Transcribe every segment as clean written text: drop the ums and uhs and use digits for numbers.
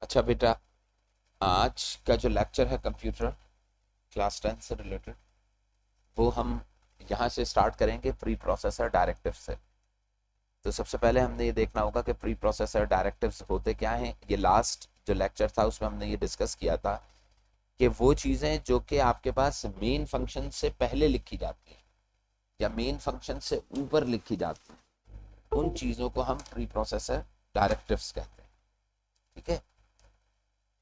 अच्छा बेटा, आज का जो लेक्चर है कंप्यूटर क्लास 10 से रिलेटेड, वो हम यहाँ से स्टार्ट करेंगे प्री प्रोसेसर डायरेक्टिव से। तो सबसे पहले हमने ये देखना होगा कि प्री प्रोसेसर डायरेक्टिव्स होते क्या हैं। ये लास्ट जो लेक्चर था उसमें हमने ये डिस्कस किया था कि वो चीज़ें जो कि आपके पास मेन फंक्शन से पहले लिखी जाती हैं या मेन फंक्शन से ऊपर लिखी जाती हैं, उन चीज़ों को हम प्री प्रोसेसर डायरेक्टिव्स कहते हैं। ठीक है।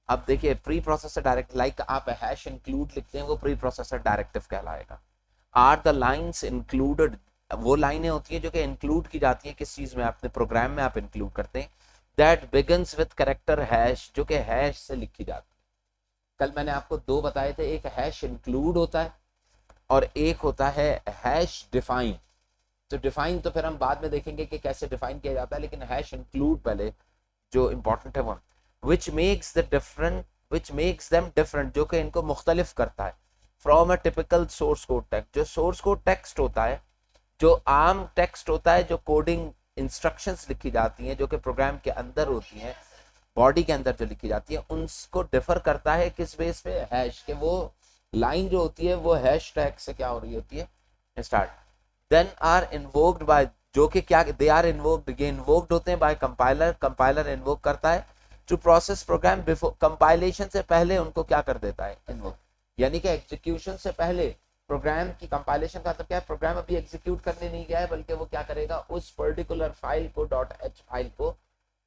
अब देखिए, प्री प्रोसेसर डायरेक्ट लाइक आप हैश इंक्लूड लिखते हैं, वो प्री प्रोसेसर डायरेक्टिव कहलाएगा। आर द लाइंस इंक्लूडेड, वो लाइनें होती हैं जो कि इंक्लूड की जाती हैं किस चीज में, अपने प्रोग्राम में आप इंक्लूड करते हैं। That begins with character hash, जो कि हैश से लिखी जाती है। कल मैंने आपको दो बताए थे, एक हैश इंक्लूड होता है और एक होता है हैश डिफाइन। तो डिफाइन तो फिर हम बाद में देखेंगे कि कैसे डिफाइन किया जाता है, लेकिन हैश इंक्लूड पहले जो इंपॉर्टेंट है वो which makes the different, which makes them different, जो कि इनको मुख्तलिफ करता है from a typical source code text. जो सोर्स कोड टेक्स्ट होता है, जो आम टेक्स्ट होता है, जो कोडिंग इंस्ट्रक्शंस लिखी जाती हैं जो कि प्रोग्राम के अंदर होती हैं, बॉडी के अंदर जो लिखी जाती है, उनको डिफर करता है किस बेस पे, हैश के। वो लाइन जो होती है वो हैश टैग से क्या हो रही होती है, start. Then are invoked by, जो कि क्या, दे आर इन्वोक्ड, ये इन्वोक्ड होते हैं बाय कंपाइलर। कंपाइलर इन्वोक करता है to process program before, compilation से पहले उनको क्या कर देता है, इन्वोक। यानी कि एग्जीक्यूशन से पहले प्रोग्राम की कंपाइलेशन का मतलब क्या है, प्रोग्राम अभी एग्जीक्यूट करने नहीं गया है, बल्कि वो क्या करेगा, उस पर्टिकुलर फाइल को, डॉट एच फाइल को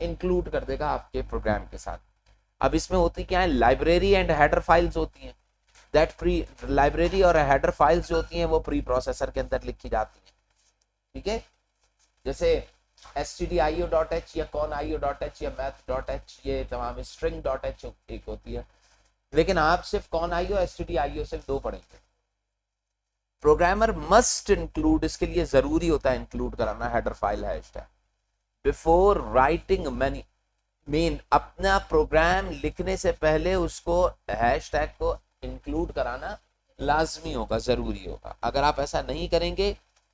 इंक्लूड कर देगा आपके प्रोग्राम के साथ। अब इसमें होती क्या है, लाइब्रेरी एंड हेडर फाइल्स होती हैं। दैट प्री लाइब्रेरी और हेडर फाइल्स जो होती हैं वो प्री प्रोसेसर के अंदर लिखी जाती हैं। ठीक है। जैसे stdio.h या conio.h या math.h, ये तमाम string.h एक होती है, लेकिन आप सिर्फ conio stdio सिर्फ दो पढ़ेंगे। प्रोग्रामर मस्ट इंक्लूड, इसके लिए जरूरी होता है इंक्लूड कराना header file hash tag before writing many main. अपना प्रोग्राम लिखने से पहले उसको हैश टैग को इंक्लूड कराना लाजमी होगा, जरूरी होगा। अगर आप ऐसा नहीं करेंगे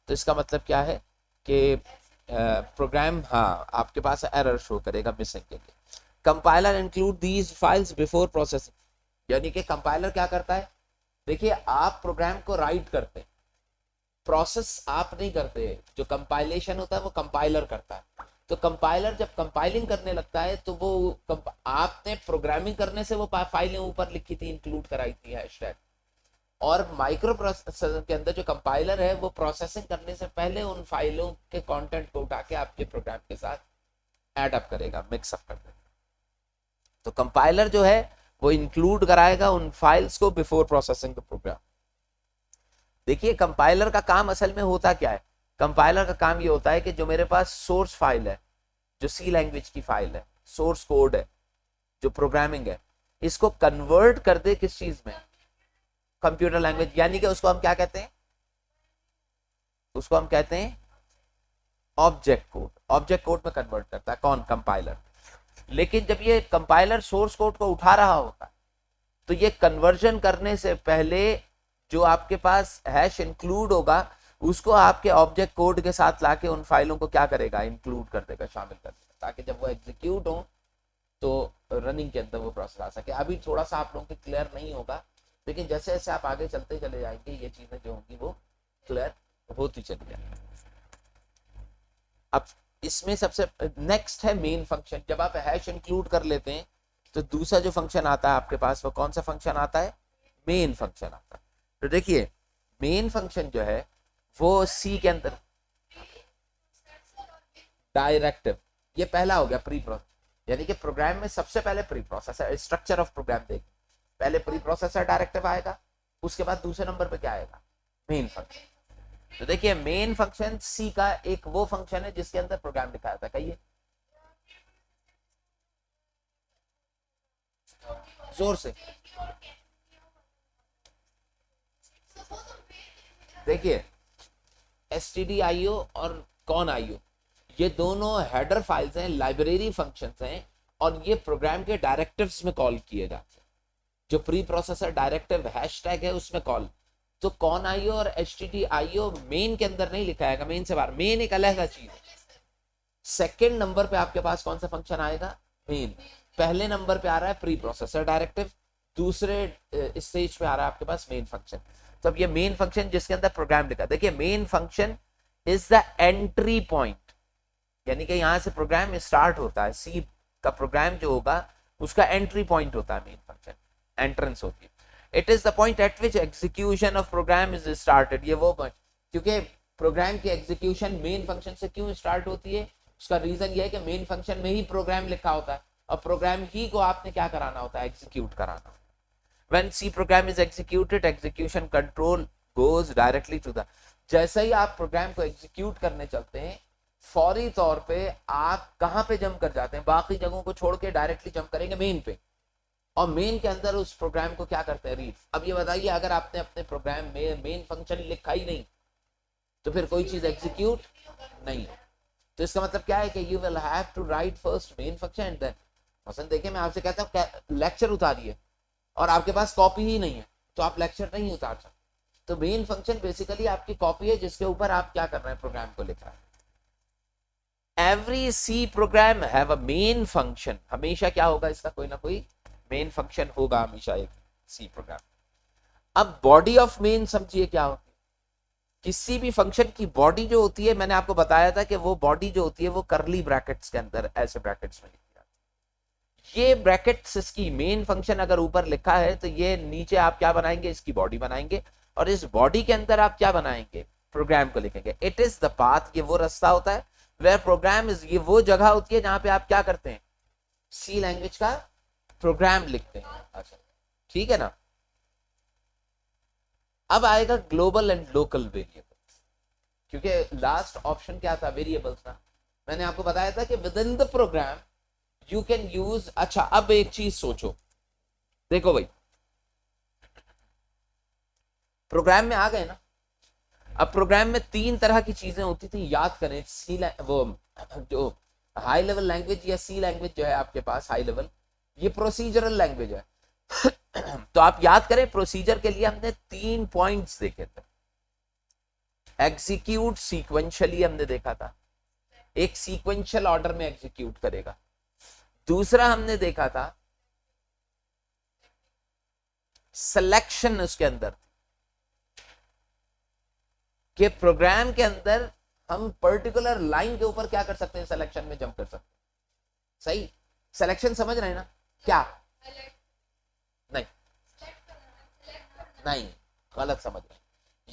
तो इसका मतलब क्या है कि प्रोग्राम, हाँ, आपके पास एरर शो करेगा मिसिंग के लिए। Compiler include these files before processing, यानी कि कंपाइलर क्या करता है, देखिए आप प्रोग्राम को राइट करते हैं, प्रोसेस आप नहीं करते, जो कंपाइलेशन होता है वो कंपाइलर करता है। तो कंपाइलर जब कंपाइलिंग करने लगता है तो वो आपने प्रोग्रामिंग करने से वो फाइलें ऊपर लिखी थी, इंक्लूड कराई थी हैशटैग। और माइक्रो प्रोसेसर के अंदर जो कंपाइलर है वो प्रोसेसिंग करने से पहले उन फाइलों के कंटेंट को उठा के आपके प्रोग्राम के साथ ऐड अप करेगा, मिक्सअप कर देगा। तो कंपाइलर जो है वो इंक्लूड कराएगा उन फाइल्स को बिफोर प्रोसेसिंग द प्रोग्राम। देखिए, कंपाइलर का काम असल में होता क्या है, कंपाइलर का काम ये होता है कि जो मेरे पास सोर्स फाइल है, जो सी लैंग्वेज की फाइल है, सोर्स कोड है, जो प्रोग्रामिंग है, इसको कन्वर्ट कर दे किस चीज में, कंप्यूटर लैंग्वेज। यानी कि उसको हम क्या कहते हैं, उसको हम कहते हैं ऑब्जेक्ट कोड। ऑब्जेक्ट कोड में कन्वर्ट करता है कौन, कंपाइलर। लेकिन जब ये कंपाइलर सोर्स कोड को उठा रहा होता है तो ये कन्वर्जन करने से पहले जो आपके पास हैश इंक्लूड होगा उसको आपके ऑब्जेक्ट कोड के साथ लाके उन फाइलों को क्या करेगा, इंक्लूड कर देगा, शामिल कर देगा, ताकि जब वो एग्जीक्यूट हो तो रनिंग के अंदर वो प्रोसेस आ सके। अभी थोड़ा सा आप लोगों को क्लियर नहीं होगा, लेकिन जैसे जैसे आप आगे चलते चले जाएंगे ये चीजें जो होंगी वो क्लियर होती चली जाएंगी। अब इसमें सबसे नेक्स्ट है मेन फंक्शन। जब आप हैश इंक्लूड कर लेते हैं तो दूसरा जो फंक्शन आता है आपके पास, वो कौन सा फंक्शन आता है, मेन फंक्शन आता है। तो देखिए, मेन फंक्शन जो है वो सी के अंदर डायरेक्टिव, ये पहला हो गया प्री प्रोसेस, यानी कि प्रोग्राम में सबसे पहले preprocessor, structure of program देख, पहले प्री प्रोसेसर डायरेक्टिव आएगा, उसके बाद दूसरे नंबर पे क्या आएगा, मेन फंक्शन। तो देखिए, मेन फंक्शन सी का एक वो फंक्शन है जिसके अंदर प्रोग्राम लिखा जाता है। कहिए जोर से। देखिए, stdio और conio ये दोनों हेडर फाइल्स हैं, लाइब्रेरी फंक्शंस हैं, और ये प्रोग्राम के डायरेक्टिव्स में कॉल किए जाते हैं। जो प्री प्रोसेसर डायरेक्टिव हैशटैग है उसमें कॉल। तो conio और stdio मेन के अंदर नहीं लिखा है, मेन से बाहर, मेन एक अलग चीज है। सेकेंड नंबर पे आपके पास कौन सा फंक्शन आएगा, मेन। पहले नंबर पे आ रहा है प्री प्रोसेसर डायरेक्टिव, दूसरे स्टेज पे आ रहा है आपके पास मेन फंक्शन। तो अब ये मेन फंक्शन जिसके अंदर प्रोग्राम लिखा, देखिए main function is the entry point, यानी कि यहां से प्रोग्राम स्टार्ट होता है, सी का प्रोग्राम जो होगा उसका एंट्री पॉइंट होता है मेन फंक्शन, एंट्रेंस होती है। It is the point at which execution of program is started, ये वो पॉइंट, क्योंकि प्रोग्राम की एग्जीक्यूशन मेन फंक्शन से क्यों स्टार्ट होती है, उसका रीजन ये है कि मेन फंक्शन में ही प्रोग्राम लिखा होता है और प्रोग्राम ही को आपने क्या कराना होता है, एग्जीक्यूट कराना। When C program is executed, execution control goes directly to the, जैसे ही आप प्रोग्राम को एग्जीक्यूट करने चलते हैं फौरी तौर पे आप कहां पे जंप कर जाते हैं, बाकी जगहों को छोड़ के डायरेक्टली जंप करेंगे मेन पे, और मेन के अंदर उस प्रोग्राम को क्या करते हैं, रीड। अब ये बताइए अगर आपने अपने प्रोग्राम में मेन फंक्शन लिखा ही नहीं तो फिर कोई चीज एग्जीक्यूट नहीं है। तो इसका मतलब क्या है कि you will have to write first main function and then, मसलन देखिए मैं आपसे कहता हूँ लेक्चर उतारिए और आपके पास कॉपी ही नहीं है तो आप लेक्चर नहीं उतार सकते। तो मेन फंक्शन बेसिकली आपकी कॉपी है जिसके ऊपर आप क्या कर रहे हैं, प्रोग्राम को लिख रहे हैं। Every C program have a main function, हमेशा क्या होगा, इसका कोई ना कोई मेन फंक्शन होगा हमेशा एक सी प्रोग्राम। अब बॉडी ऑफ मेन समझिए क्या होती है, किसी भी फंक्शन की बॉडी जो होती है, मैंने आपको बताया था कि वो बॉडी जो होती है वो करली ब्रैकेट्स के अंदर ऐसे ब्रैकेट्स में, ये ब्रैकेट्स इसकी मेन फंक्शन अगर ऊपर लिखा है तो ये नीचे आप क्या बनाएंगे, इसकी बॉडी बनाएंगे और इस बॉडी के अंदर आप क्या बनाएंगे, प्रोग्राम को लिखेंगे। इट इज द पाथ, ये वो रास्ता होता है, वेयर प्रोग्राम इज, ये वो जगह होती है जहां पे आप क्या करते हैं, सी लैंग्वेज का प्रोग्राम लिखते हैं। अच्छा ठीक है ना। अब आएगा ग्लोबल एंड लोकल वेरिएबल्स, क्योंकि लास्ट ऑप्शन क्या था, वेरिएबल्स था। मैंने आपको बताया था कि within the program you can use, अच्छा अब एक चीज सोचो, देखो भाई प्रोग्राम में आ गए ना, अब प्रोग्राम में तीन तरह की चीजें होती थी, याद करें, सी वो जो हाई लेवल लैंग्वेज या सी लैंग्वेज जो है आपके पास हाई लेवल, ये प्रोसीजरल लैंग्वेज है। तो आप याद करें प्रोसीजर के लिए हमने 3 पॉइंट्स देखे थे, एग्जीक्यूट सीक्वेंशियली हमने देखा था, एक सीक्वेंशियल ऑर्डर में एग्जीक्यूट करेगा। दूसरा हमने देखा था सिलेक्शन, उसके अंदर के प्रोग्राम के अंदर हम पर्टिकुलर लाइन के ऊपर क्या कर सकते हैं, सिलेक्शन में जंप कर सकते हैं। सही, सिलेक्शन समझ रहे हैं ना, क्या नहीं नहीं गलत समझ रहे हैं,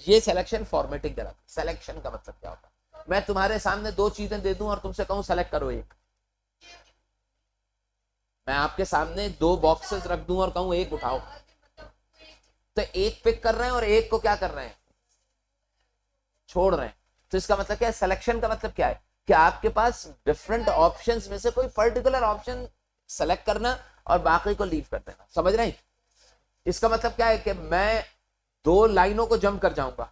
ये सिलेक्शन फॉर्मेटिंग गलत। सिलेक्शन का मतलब क्या होता है, मैं तुम्हारे सामने दो चीजें दे दूं और तुमसे कहूं सेलेक्ट करो एक, मैं आपके सामने दो बॉक्सेस रख दूं और कहूं एक उठाओ, तो एक पिक कर रहे हैं और एक को क्या कर रहे हैं, छोड़ रहे हैं। तो इसका मतलब क्या है, सिलेक्शन का मतलब क्या है कि आपके पास डिफरेंट ऑप्शंस में से कोई पर्टिकुलर ऑप्शन सेलेक्ट करना और बाकी को लीव कर देना, समझ रहे हैं। इसका मतलब क्या है कि मैं 2 लाइनों को जंप कर जाऊंगा।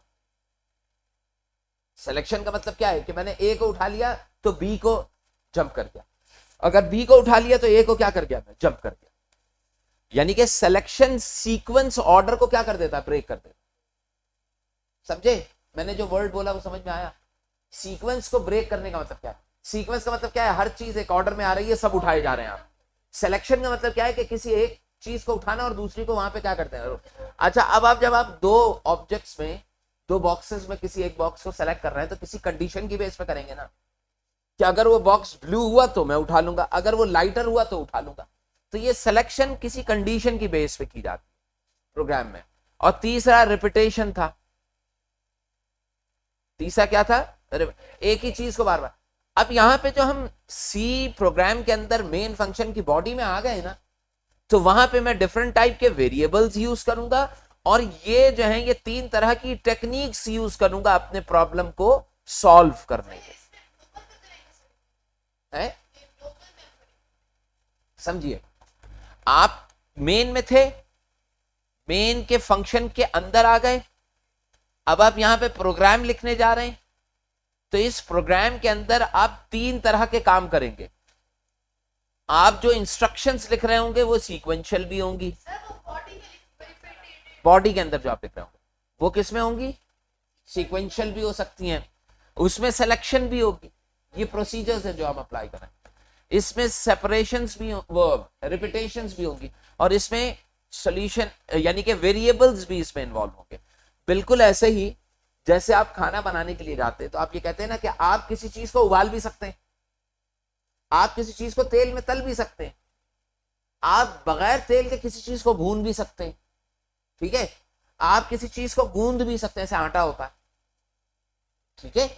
सिलेक्शन का मतलब क्या है कि मैंने ए को उठा लिया तो बी को जंप कर गया, अगर बी को उठा लिया तो ए को क्या कर गया, मैं जंप कर गया। यानी कि सिलेक्शन सीक्वेंस ऑर्डर को क्या कर देता है, ब्रेक कर देता। समझे मैंने जो वर्ड बोला वो समझ में आया। सीक्वेंस को ब्रेक करने का मतलब क्या है, सीक्वेंस का मतलब क्या है, हर चीज एक ऑर्डर में आ रही है, सब उठाए जा रहे हैं आप। सिलेक्शन का मतलब क्या है कि किसी एक चीज को उठाना और दूसरी को वहां पे क्या करते हैं। अच्छा अब आप जब आप 2 ऑब्जेक्ट्स में, 2 बॉक्सेस में किसी एक बॉक्स को सेलेक्ट कर रहे हैं तो किसी कंडीशन की बेस पे करेंगे ना, कि अगर वो बॉक्स ब्लू हुआ तो मैं उठा लूंगा, अगर वो लाइटर हुआ तो उठा लूंगा। तो ये सिलेक्शन किसी कंडीशन की बेस पे की जाती है प्रोग्राम में। और तीसरा रिपीटेशन था, तीसरा क्या था, एक ही चीज को बार बार। अब यहां पे जो हम सी प्रोग्राम के अंदर मेन फंक्शन की बॉडी में आ गए ना, तो वहां पे मैं डिफरेंट टाइप के वेरिएबल्स यूज करूंगा और ये जो है ये 3 तरह की टेक्निक्स यूज करूंगा अपने प्रॉब्लम को सॉल्व करने के। समझिए, आप मेन में थे, मेन के फंक्शन के अंदर आ गए, अब आप यहां पे प्रोग्राम लिखने जा रहे हैं, तो इस प्रोग्राम के अंदर आप 3 तरह के काम करेंगे। आप जो इंस्ट्रक्शंस लिख रहे होंगे वो सीक्वेंशियल भी होंगी, बॉडी के अंदर जो आप लिख रहे होंगे वो किस में होंगी, सीक्वेंशियल भी हो सकती हैं, उसमें सिलेक्शन भी होगी। ये प्रोसीजर्स है जो हम अप्लाई करें। इसमें सेपरेशंस भी वो रिपीटेशंस भी होंगी, और इसमें सॉल्यूशन यानी कि वेरिएबल्स भी इसमें इन्वॉल्व होंगे। बिल्कुल ऐसे ही जैसे आप खाना बनाने के लिए जाते हैं तो आप ये कहते हैं ना कि आप किसी चीज को उबाल भी सकते हैं, आप किसी चीज को तेल में तल भी सकते हैं, आप बगैर तेल के किसी चीज को भून भी सकते हैं, ठीक है, आप किसी चीज को गूंद भी सकते हैं, जैसे आटा होता है, ठीक है।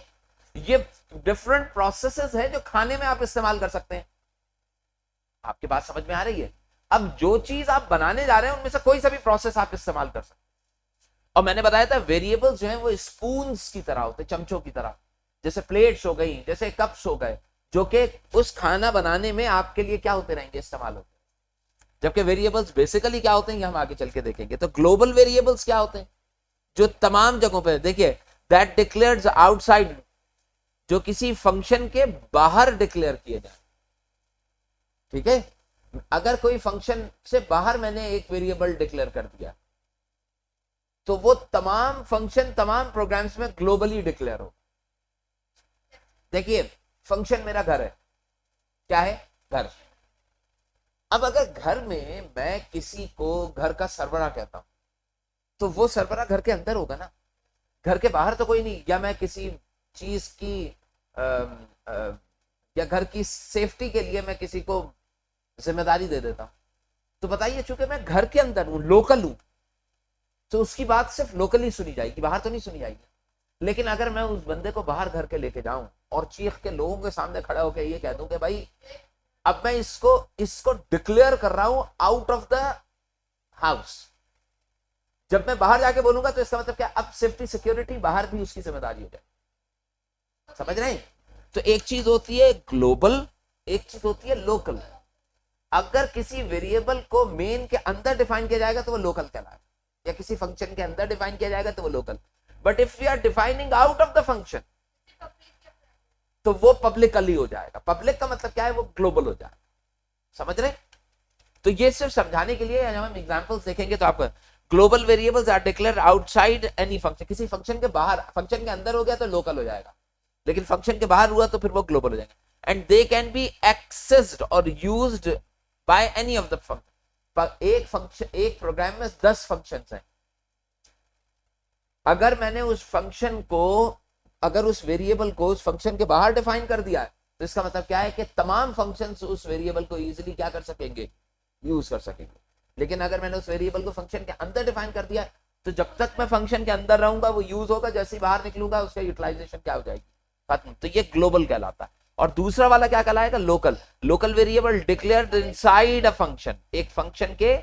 ये डिफरेंट प्रोसेसेस है जो खाने में आप इस्तेमाल कर सकते हैं। आपकी बात समझ में आ रही है? अब जो चीज आप बनाने जा रहे हैं उनमें से कोई सा भी प्रोसेस आप इस्तेमाल कर सकते हैं। और मैंने बताया था वेरिएबल्स जो है वो स्पून्स की तरह होते, चमचों की तरह, जैसे प्लेट्स हो गई, जैसे कप्स हो गए, जो कि उस खाना बनाने में आपके लिए क्या होते रहेंगे, इस्तेमाल होते हैं। जबकि वेरिएबल्स बेसिकली क्या होते हैं ये हम आगे चल के देखेंगे। तो ग्लोबल वेरिएबल्स क्या होते हैं, जो तमाम जगहों पे, देखिए, दैट डिक्लेयर्स आउटसाइड, जो किसी फंक्शन के बाहर डिक्लेयर किए जाए, ठीक है। अगर कोई फंक्शन से बाहर मैंने एक वेरिएबल डिक्लेयर कर दिया तो वो तमाम फंक्शन तमाम प्रोग्राम्स में ग्लोबली डिक्लेयर हो। देखिए, फंक्शन मेरा घर है, क्या है, घर। अब अगर घर में मैं किसी को घर का सरबराह कहता हूं तो वो सरबराह घर के अंदर होगा ना, घर के बाहर तो कोई नहीं। या मैं किसी चीज की या घर की सेफ्टी के लिए मैं किसी को जिम्मेदारी दे देता हूं, तो बताइए, चूंकि मैं घर के अंदर हूं, लोकल हूं, तो उसकी बात सिर्फ लोकली सुनी जाएगी, बाहर तो नहीं सुनी जाएगी। लेकिन अगर मैं उस बंदे को बाहर घर के लेके जाऊं और चीख के लोगों के सामने खड़ा होकर ये कह दूं कि भाई अब मैं इसको इसको डिक्लेयर कर रहा हूं आउट ऑफ द हाउस, जब मैं बाहर जाके बोलूंगा तो इसका मतलब क्या, अब सेफ्टी सिक्योरिटी बाहर भी उसकी जिम्मेदारी हो जाए। समझ रहे हैं? तो एक चीज होती है ग्लोबल, एक चीज होती है लोकल। अगर किसी वेरिएबल को मेन के अंदर डिफाइन किया जाएगा तो वो लोकल कहलाएगा, या किसी फंक्शन के अंदर डिफाइन किया जाएगा तो वो local. But if we are defining out of the function तो वो पब्लिकली हो जाएगा। पब्लिक का मतलब क्या है, वो ग्लोबल हो जाएगा। समझ रहे? तो ये सिर्फ समझाने के लिए, जब हम एग्जांपल्स देखेंगे तो आपको, global variables are declared outside any function. किसी फंक्शन के बाहर, फंक्शन के अंदर हो गया तो लोकल हो जाएगा, लेकिन फंक्शन के बाहर हुआ तो फिर वो ग्लोबल हो जाएगा। And they can be accessed और used by any of the function. एक फंक्शन, एक प्रोग्राम में 10 फंक्शंस हैं। अगर मैंने उस फंक्शन को, अगर उस वेरिएबल को उस फंक्शन के बाहर डिफाइन कर दिया है तो इसका मतलब क्या है कि तमाम फंक्शंस उस वेरिएबल को इजीली क्या कर सकेंगे, यूज कर सकेंगे। लेकिन अगर मैंने उस वेरिएबल को फंक्शन के अंदर डिफाइन कर दिया है तो जब तक मैं फंक्शन के अंदर रहूंगा वो यूज होगा, जैसे ही बाहर निकलूंगा उसका यूटिलाइजेशन क्या हो जाएगी, खत्म। तो ये ग्लोबल कहलाता है। और दूसरा वाला क्या कहलाएगा, local. Local variable declared inside a function, एक फंक्शन के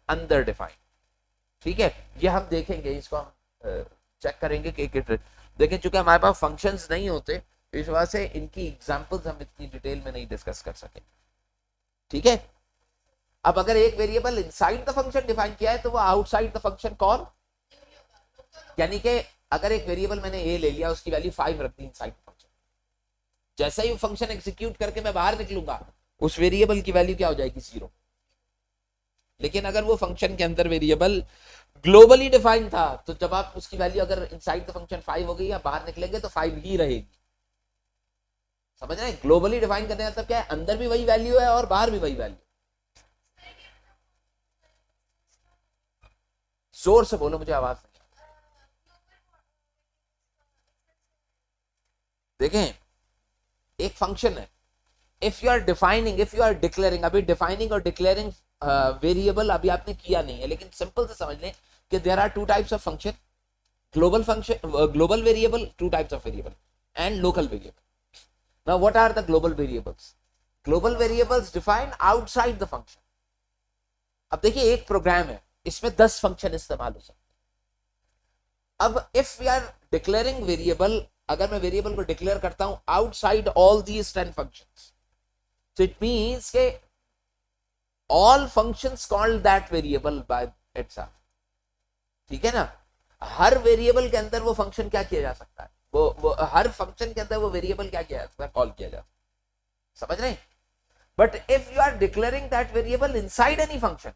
अंदर डिफाइन। ठीक है, ये हम देखेंगे, इसको हम चेक करेंगे कि देखें, चूंकि हमारे पास फंक्शंस नहीं होते इस वजह से इनकी एग्जांपल्स हम इतनी डिटेल में नहीं डिस्कस कर सके। ठीक है, अब अगर एक variable inside the function define किया है तो वो आउटसाइड द फंक्शन कौन, यानी कि अगर एक वेरिएबल मैंने ए ले लिया, उसकी वैल्यू 5 रख दी इनसाइड फंक्शन, जैसे ही फंक्शन एग्जीक्यूट करके मैं बाहर निकलूंगा उस वेरिएबल की वैल्यू क्या हो जाएगी, 0। लेकिन अगर वो फंक्शन के अंदर वेरिएबल ग्लोबली डिफाइन था तो जब आप उसकी वैल्यू अगर इनसाइड द फंक्शन 5 हो गई या बाहर निकलेंगे तो 5 ही रहेगी। समझ रहे हैं? ग्लोबली डिफाइन करने का मतलब क्या है, अंदर भी वही वैल्यू है और बाहर भी वही वैल्यू। जोर से बोलो, मुझे आवाज नहीं। देखें, एक फंक्शन है, if you are defining, if you are declaring, अभी डिफाइनिंग और डिक्लेयरिंग वेरिएबल अभी आपने किया नहीं है, लेकिन सिंपल से समझ लें कि there are 2 types of function, global function, global variable, 2 types of variable, and local variable. Now what are the global variables? Global variables defined outside the function. अब देखिए, एक प्रोग्राम है, इसमें 10 फंक्शन इस्तेमाल हो सकते हैं। अब if we are declaring variable, अगर मैं वेरिएबल को डिक्लेयर करता हूं outside all these 10 functions, so it means के all functions called that variable by itself। ठीक है ना? हर वेरिएबल के अंदर वो फंक्शन क्या किया जा सकता है, वो हर फंक्शन के अंदर वो वेरिएबल क्या किया जा सकता है, कॉल किया जा सकता है। समझ रहे हैं? But if you are declaring that variable inside any function,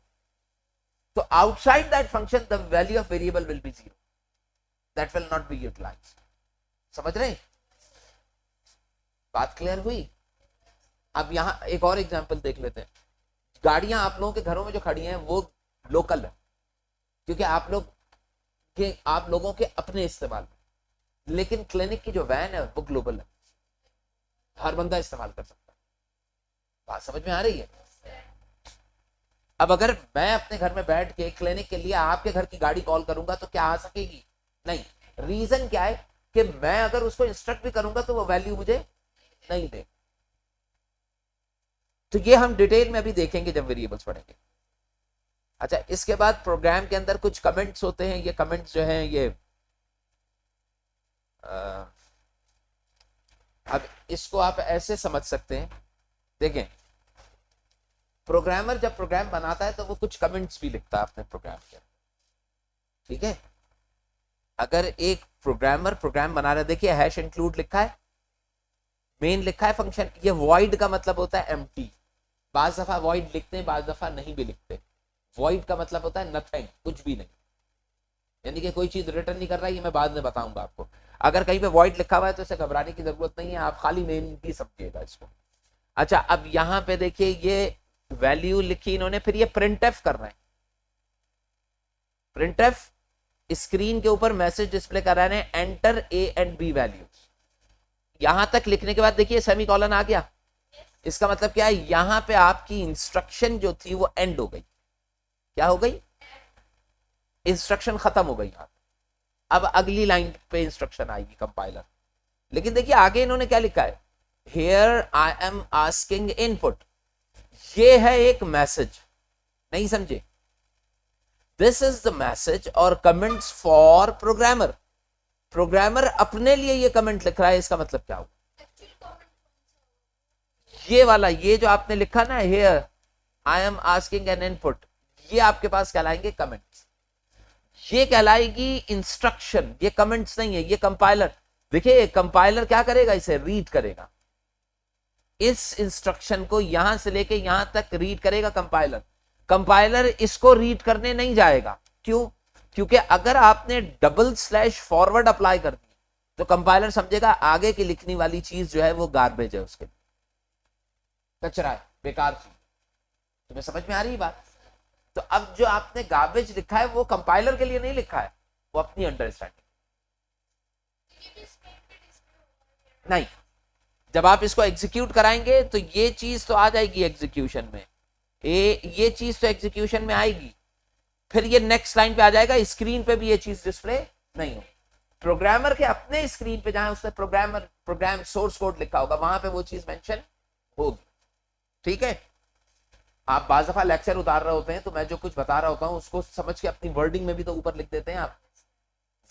तो outside that function the value of variable will be 0, that will not be utilized. समझ रहे हैं? बात क्लियर हुई? अब यहाँ एक और एग्जांपल देख लेते हैं। गाड़ियां आप लोगों के घरों में जो खड़ी हैं वो लोकल है, क्योंकि आप लोगों के अपने इस्तेमाल में, लेकिन क्लिनिक की जो वैन है वो ग्लोबल है, हर बंदा इस्तेमाल कर सकता है। बात समझ में आ रही है? अब अगर मैं अपने घर में बैठ के क्लिनिक के लिए आपके घर की गाड़ी कॉल करूंगा तो क्या आ सकेगी? नहीं। रीजन क्या है कि मैं अगर उसको इंस्ट्रक्ट भी करूंगा तो वो वैल्यू मुझे नहीं दे। तो ये हम डिटेल में अभी देखेंगे जब वेरिएबल्स पढ़ेंगे। अच्छा, इसके बाद प्रोग्राम के अंदर कुछ कमेंट्स होते हैं। ये कमेंट्स जो हैं ये अब इसको आप ऐसे समझ सकते हैं। देखें, प्रोग्रामर जब प्रोग्राम बनाता है तो वो कुछ कमेंट्स भी लिखता है अपने प्रोग्राम के, ठीक है? अगर एक प्रोग्रामर प्रोग्राम बना रहा है, देखिए हैश इंक्लूड लिखा है, मेन लिखा है फंक्शन, ये वॉइड का मतलब होता है एम्प्टी। बाज दफा वॉइड लिखते हैं, बाज दफा नहीं भी लिखते। वॉइड का मतलब होता है नथिंग, कुछ भी नहीं, यानी कि कोई चीज रिटर्न नहीं कर रहा है। ये मैं बाद में बताऊंगा आपको। अगर कहीं पे वॉइड लिखा हुआ है तो इसे घबराने की जरूरत नहीं है, आप खाली मेन भी समझिएगा इसको। अच्छा, अब यहाँ पे देखिए ये वैल्यू लिखी इन्होंने, फिर ये प्रिंटएफ कर रहे हैं। प्रिंटएफ स्क्रीन के ऊपर मैसेज डिस्प्ले कर रहे हैं, enter A and B value. यहां तक लिखने के बाद देखिए सेमीकोलन आ गया। इसका मतलब क्या है? यहां पे आपकी इंस्ट्रक्शन जो थी वो एंड हो गई। क्या हो गई? इंस्ट्रक्शन खत्म हो गई। अब अगली लाइन पे इंस्ट्रक्शन आएगी कंपाइलर। लेकिन देखिए आगे इन्होंने क्या लिखा है, here I am asking input. ये है एक मैसेज, नहीं समझे? दिस इज द मैसेज और कमेंट्स फॉर प्रोग्रामर। प्रोग्रामर अपने लिए ये कमेंट लिख रहा है, इसका मतलब क्या होगा? ये वाला, ये जो आपने लिखा ना, here I am asking N input, ये आपके पास कहलाएंगे कमेंट्स। ये कहलाएगी इंस्ट्रक्शन, ये कमेंट्स नहीं है, ये कंपाइलर। देखिए कंपाइलर क्या करेगा? इसे रीड करेगा। इस इंस्ट्रक्शन को यहां से लेके यहां तक रीड करेगा कंपाइलर। कंपाइलर इसको रीड करने नहीं जाएगा। क्यों? क्योंकि अगर आपने डबल स्लैश फॉरवर्ड अप्लाई कर दी तो कंपाइलर समझेगा आगे की लिखने वाली चीज जो है वो गार्बेज है, उसके कचरा है, बेकार चीज। तुम्हें समझ में आ रही बात? तो अब जो आपने गार्बेज लिखा है वो कंपाइलर के लिए नहीं लिखा है, वो अपनी अंडरस्टैंडिंग। नहीं, जब आप इसको एग्जीक्यूट कराएंगे तो ये चीज तो आ जाएगी एग्जीक्यूशन में, ये चीज तो एग्जीक्यूशन में आएगी, फिर ये नेक्स्ट लाइन पे आ जाएगा, स्क्रीन पे भी ये चीज डिस्प्ले नहीं हो। प्रोग्रामर के अपने स्क्रीन पे जहां उसने प्रोग्राम सोर्स कोड लिखा होगा वहां पे वो चीज मेंशन होगी, ठीक है? आप बाज़ दफा लेक्चर उतार रहे होते हैं तो मैं जो कुछ बता रहा होता हूँ उसको समझ के अपनी वर्डिंग में भी तो ऊपर लिख देते हैं आप।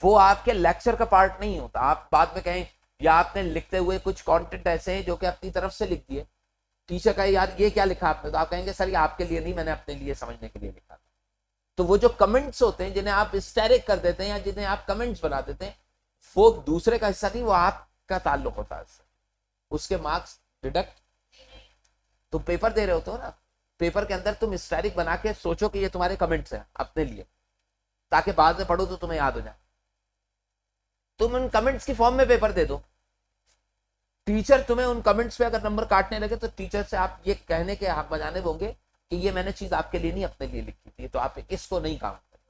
वो आपके लेक्चर का पार्ट नहीं होता। आप बाद में कहें या आपने लिखते हुए कुछ कंटेंट ऐसे हैं जो कि अपनी तरफ से लिख दिए, टीचर कहे यार ये क्या लिखा आपने, तो आप कहेंगे सर ये आपके लिए नहीं, मैंने अपने लिए समझने के लिए लिखा था। तो वो जो कमेंट्स होते हैं जिन्हें आप स्टैरिक कर देते हैं या जिन्हें आप कमेंट्स बना देते हैं, वो दूसरे का हिस्सा नहीं, वो आपका ताल्लुक होता है। उसके मार्क्स डिडक्ट। तुम पेपर दे रहे होते हो ना, पेपर के अंदर तुम स्टैरिक बना के सोचो कि ये तुम्हारे कमेंट्स हैं अपने लिए, ताकि बाद में पढ़ो तो तुम्हें याद हो जाए। तुम उन कमेंट्स की फॉर्म में पेपर दे दो, टीचर तुम्हें उन कमेंट्स पे अगर नंबर काटने लगे तो टीचर से आप ये कहने के हक बजाने होंगे कि ये मैंने चीज आपके लिए नहीं अपने लिए लिखी थी, तो आप इसको नहीं काम करें।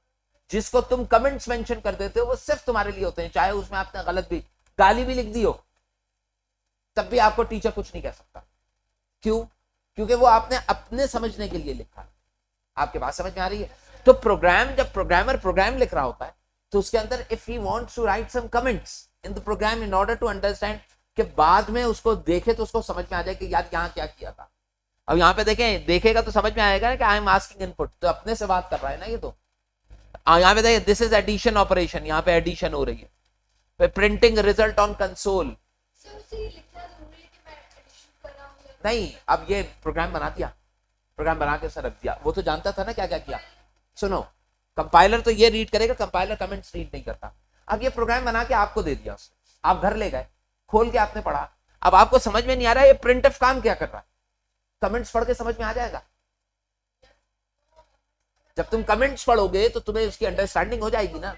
जिसको तुम कमेंट्स मेंशन कर देते हो वो सिर्फ तुम्हारे लिए होते हैं, चाहे उसमें आपने गलत भी गाली भी लिख दी हो तब भी आपको टीचर कुछ नहीं कह सकता। क्यों? क्योंकि वो आपने अपने समझने के लिए लिखा है। आपके बात समझ में आ रही है? तो प्रोग्राम, जब प्रोग्रामर प्रोग्राम लिख रहा होता है तो उसके अंदर if he wants to write some comments in the program in order to understand, कि बाद में उसको देखे तो उसको समझ में आ जाए कि यार यहाँ क्या किया था। अब यहाँ पे देखें, देखेगा तो समझ में आएगा ना कि आई एम आस्किंग इनपुट, तो अपने से बात कर रहा है ना ये। तो यहाँ पे देखिए दिस इज एडिशन ऑपरेशन, यहाँ पे एडिशन हो रही है। प्रिंटिंग रिजल्ट ऑन कंसोल, नहीं, अब ये प्रोग्राम बना दिया, प्रोग्राम बना के रख दिया, वो तो जानता था ना क्या क्या किया। सुनो, कंपाइलर तो ये रीड करेगा, कंपाइलर कमेंट्स रीड नहीं करता। अब ये प्रोग्राम बना के आपको दे दिया उसने, आप घर ले गए, खोल के आपने पढ़ा, अब आपको समझ में नहीं आ रहा है ये प्रिंटफ काम क्या कर रहा है, कमेंट्स पढ़ के समझ में आ जाएगा। जब तुम कमेंट्स पढ़ोगे तो तुम्हें उसकी अंडरस्टैंडिंग हो जाएगी ना।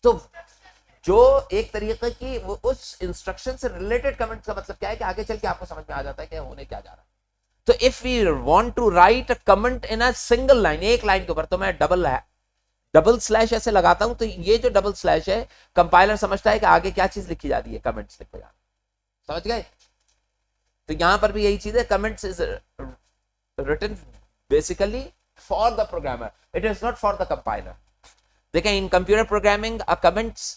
तो जो एक तरीके की वो उस इंस्ट्रक्शन से रिलेटेड कमेंट्स का मतलब क्या है कि आगे चल के आपको समझ में आ जाता है कि होने क्या जा रहा है। तो if we want to write a comment in a single line, एक लाइन के ऊपर, तो मैं डबल स्लैश ऐसे लगाता हूं, तो ये जो डबल स्लैश है कंपाइलर समझता है कि आगे क्या चीज लिखी जा रही है, कमेंट्स लिखे जा रहे हैं। समझ गए? तो यहां पर भी यही चीज है, comments is written basically for the programmer, it is not for the compiler. देखें, in computer programming a comments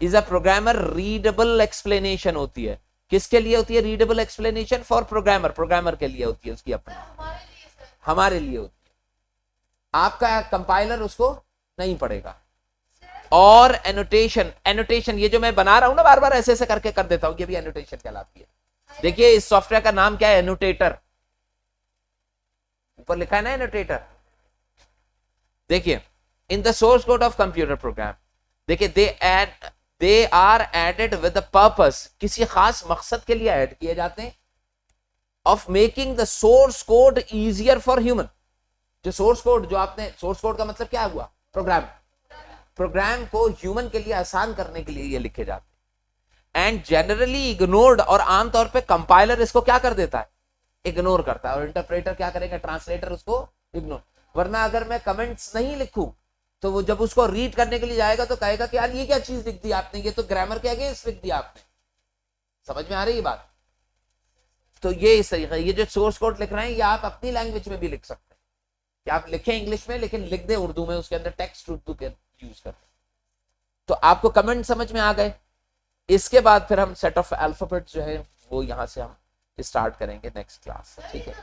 is a programmer readable explanation होती है। किसके लिए होती है readable explanation? For programmer, programmer के लिए होती है, उसकी अपनी, हमारे लिए होती है। आपका कंपाइलर उसको नहीं पढ़ेगा। और एनोटेशन, एनोटेशन ये जो मैं बना रहा हूं ना, बार बार ऐसे ऐसे करके कर देता हूं, ये भी एनोटेशन कहलाती है। देखिए इस सॉफ्टवेयर का नाम क्या है? एनोटेटर, ऊपर लिखा है ना एनोटेटर। देखिए in the source code of computer program, देखिए they are added with the purpose, किसी खास मकसद के लिए ऐड किए जाते हैं, of making the source code easier for human. जो सोर्स कोड, जो आपने, सोर्स कोड का मतलब क्या हुआ? प्रोग्राम। प्रोग्राम को ह्यूमन के लिए आसान करने के लिए ये लिखे जाते हैं। एंड जनरली इग्नोर्ड, और आमतौर पे कंपाइलर इसको क्या कर देता है? इग्नोर करता है। और इंटरप्रेटर क्या करेगा? ट्रांसलेटर उसको इग्नोर। वरना अगर मैं कमेंट्स नहीं लिखूं तो वो जब उसको रीड करने के लिए जाएगा तो कहेगा कि यार ये क्या चीज लिख दी आपने, ये तो ग्रामर के अगेंस्ट लिख दिया आपने। समझ में आ रही है बात? तो ये इस तरीके, ये जो सोर्स कोड लिख रहे हैं ये आप अपनी लैंग्वेज में भी लिख सकते हैं, कि आप लिखें इंग्लिश में लेकिन लिख दें उर्दू में, उसके अंदर टेक्स्ट उर्दू के यूज करते। तो आपको कमेंट समझ में आ गए। इसके बाद फिर हम सेट ऑफ अल्फाबेट जो है वो यहां से हम स्टार्ट करेंगे नेक्स्ट क्लास से, ठीक है?